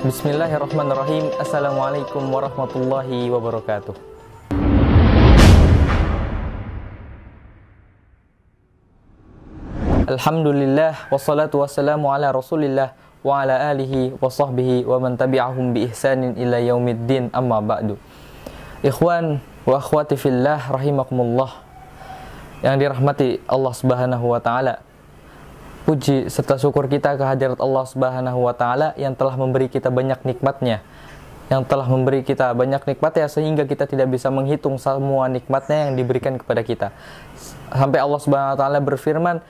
Bismillahirrahmanirrahim. Assalamualaikum warahmatullahi wabarakatuh. Alhamdulillah, wassalatu wassalamu ala rasulillah wa ala alihi wa sahbihi wa man tabi'ahum bi ihsanin ila yaumiddin, amma ba'du. Ikhwan wa akhwati fillah rahimakumullah, yang dirahmati Allah Subhanahu wa taala. Puji serta syukur kita kehadirat Allah Subhanahu wa taala yang telah memberi kita banyak nikmatnya, sehingga kita tidak bisa menghitung semua nikmatnya yang diberikan kepada kita. Sampai Allah Subhanahu wa taala berfirman,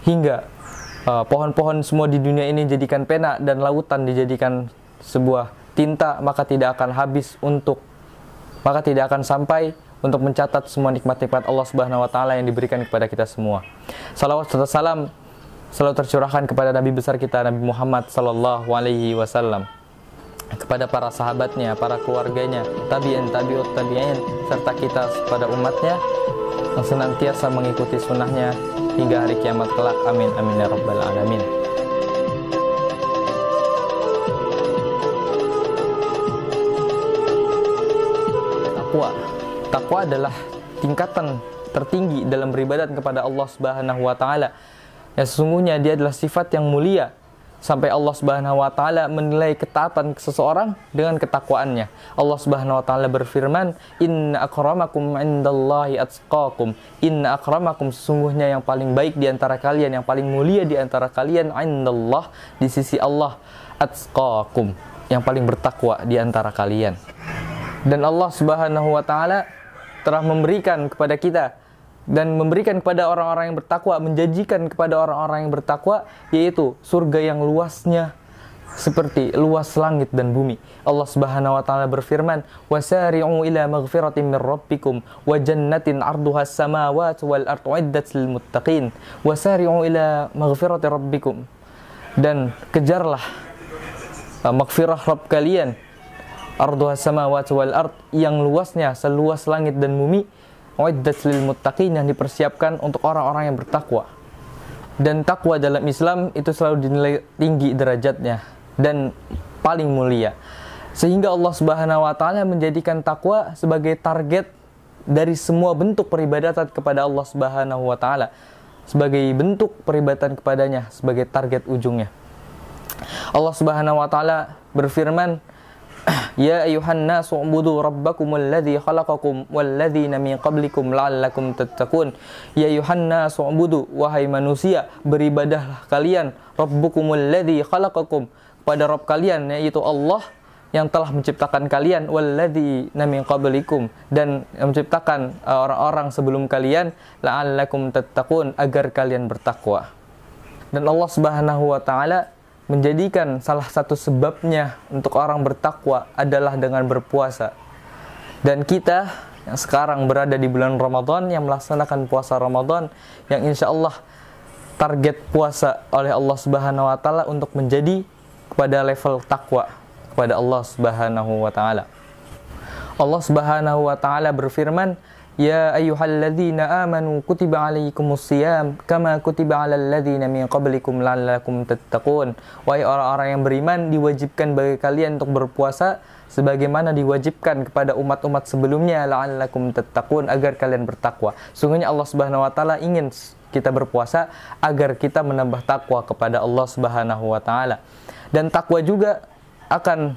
hingga pohon-pohon semua di dunia ini dijadikan pena dan lautan dijadikan sebuah tinta, maka tidak akan sampai untuk mencatat semua nikmat-nikmat Allah Subhanahu wa taala yang diberikan kepada kita semua. Salawat serta salam selalu tercurahkan kepada Nabi besar kita, Nabi Muhammad sallallahu alaihi wasallam, kepada para sahabatnya, para keluarganya, tabi'in, tabi'ut tabi'in, serta kita pada umatnya yang senantiasa mengikuti sunnahnya hingga hari kiamat kelak. Amin, amin ya rabbal alamin. Takwa adalah tingkatan tertinggi dalam beribadat kepada Allah Subhanahu wa taala. Ya, sesungguhnya dia adalah sifat yang mulia, sampai Allah Subhanahu wa taala menilai ketaatan seseorang dengan ketakwaannya. Allah Subhanahu wa taala berfirman, "Inna akramakum 'indallahi atqakum." Inna akramakum, sesungguhnya yang paling baik di antara kalian, yang paling mulia di antara kalian, 'indallah, di sisi Allah, atqakum, yang paling bertakwa di antara kalian. Dan Allah Subhanahu wa taala telah memberikan kepada kita dan memberikan kepada orang-orang yang bertakwa, menjanjikan kepada orang-orang yang bertakwa, yaitu surga yang luasnya seperti luas langit dan bumi. Allah Subhanahu wa taala berfirman, "Wasari'u ila maghfiratin min rabbikum wa jannatin 'arduha as-samawati wal ardu 'iddat lil muttaqin." Wasari'u ila maghfirati rabbikum, dan kejarlah maghfirah Rabb kalian, arduha as-samawati wal ard, yang luasnya seluas langit dan bumi, uiddat lil muttaqin, yang dipersiapkan untuk orang-orang yang bertakwa. Dan takwa dalam Islam itu selalu dinilai tinggi derajatnya dan paling mulia, sehingga Allah Subhanahu wa taala menjadikan takwa sebagai target dari semua bentuk peribadatan kepada Allah Subhanahu wa taala, sebagai bentuk peribadatan kepadanya, sebagai target ujungnya. Allah Subhanahu wa taala berfirman, "Ya ayuhan nasu ubudu rabbakumul ladzi khalaqakum walladzina min qablikum la'allakum tattaqun." Ya ayuhan nasu ubudu, wahai manusia, beribadahlah kalian, rabbukumul ladzi khalaqakum, pada Rabb kalian, yaitu Allah yang telah menciptakan kalian, walladzina min qablikum, dan menciptakan orang-orang sebelum kalian, la'allakum tattaqun, agar kalian bertakwa. Dan Allah Subhanahu wa taala menjadikan salah satu sebabnya untuk orang bertakwa adalah dengan berpuasa. Dan kita yang sekarang berada di bulan Ramadan, yang melaksanakan puasa Ramadan, yang insya Allah target puasa oleh Allah Subhanahu wa taala untuk menjadi kepada level takwa kepada Allah Subhanahu wa taala. Allah Subhanahu wa taala berfirman, "Ya ayyuhalladzina amanu kutiba alaikumusiyam kama kutiba alal ladzina min qablikum la'allakum tattaqun." Wahai orang-orang yang beriman, diwajibkan bagi kalian untuk berpuasa sebagaimana diwajibkan kepada umat-umat sebelumnya, la'allakum tattaqun, agar kalian bertakwa. Sungguhnya Allah Subhanahu wa taala ingin kita berpuasa agar kita menambah takwa kepada Allah Subhanahu wa taala. Dan takwa juga akan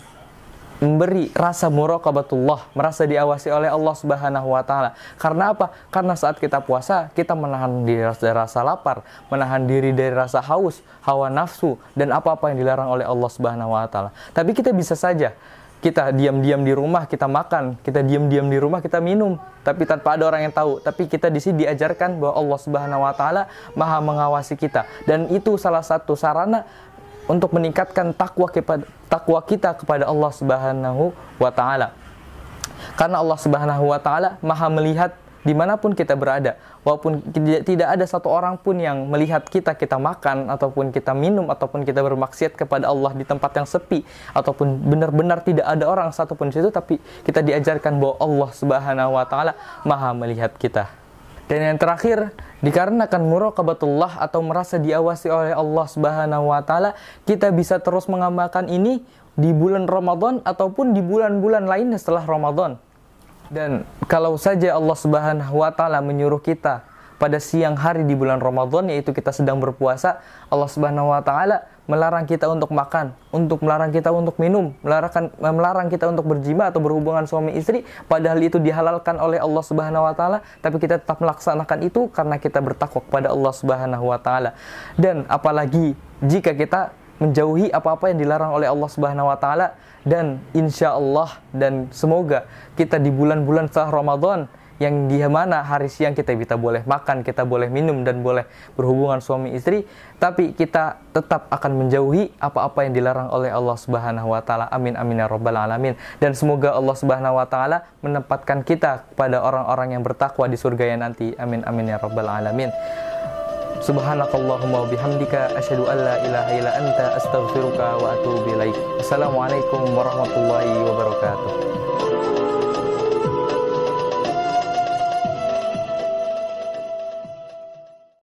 memberi rasa muraqabatullah, merasa diawasi oleh Allah Subhanahu wa taala. Karena apa? Karena saat kita puasa, kita menahan diri dari rasa lapar, menahan diri dari rasa haus, hawa nafsu, dan apa-apa yang dilarang oleh Allah Subhanahu wa taala. Tapi kita bisa saja kita diam-diam di rumah kita makan, kita diam-diam di rumah kita minum, tapi tanpa ada orang yang tahu. Tapi kita di sini diajarkan bahwa Allah Subhanahu wa taala Maha mengawasi kita, dan itu salah satu sarana untuk meningkatkan takwa kita kepada Allah Subhanahu wa taala. Karena Allah Subhanahu wa taala Maha melihat dimanapun kita berada. Walaupun tidak ada satu orang pun yang melihat kita makan, ataupun kita minum, ataupun kita bermaksiat kepada Allah di tempat yang sepi, ataupun benar-benar tidak ada orang satupun di situ, tapi kita diajarkan bahwa Allah Subhanahu wa taala Maha melihat kita. Dan yang terakhir, dikarenakan muraqabatullah atau merasa diawasi oleh Allah Subhanahu wa taala, kita bisa terus mengamalkan ini di bulan Ramadan ataupun di bulan-bulan lainnya setelah Ramadan. Dan kalau saja Allah Subhanahu wa taala menyuruh kita pada siang hari di bulan Ramadan, yaitu kita sedang berpuasa, Allah Subhanahu wa taala melarang kita untuk makan, melarang kita untuk minum, melarang kita untuk berjima atau berhubungan suami istri, padahal itu dihalalkan oleh Allah Subhanahu wa taala, tapi kita tetap melaksanakan itu karena kita bertakwa kepada Allah Subhanahu wa taala. Dan apalagi jika kita menjauhi apa-apa yang dilarang oleh Allah Subhanahu wa taala, dan insya Allah dan semoga kita di bulan-bulan setelah Ramadan yang di mana hari siang kita boleh makan, kita boleh minum dan boleh berhubungan suami istri, tapi kita tetap akan menjauhi apa-apa yang dilarang oleh Allah Subhanahu wa taala. Amin amin ya rabbal alamin. Dan semoga Allah Subhanahu wa taala menempatkan kita pada orang-orang yang bertakwa di surga yang nanti. Amin amin ya rabbal alamin. Subhanakallahumma wa bihamdika asyhadu an la ilaha illa anta astaghfiruka wa atubu ilaik. Assalamualaikum warahmatullahi wabarakatuh.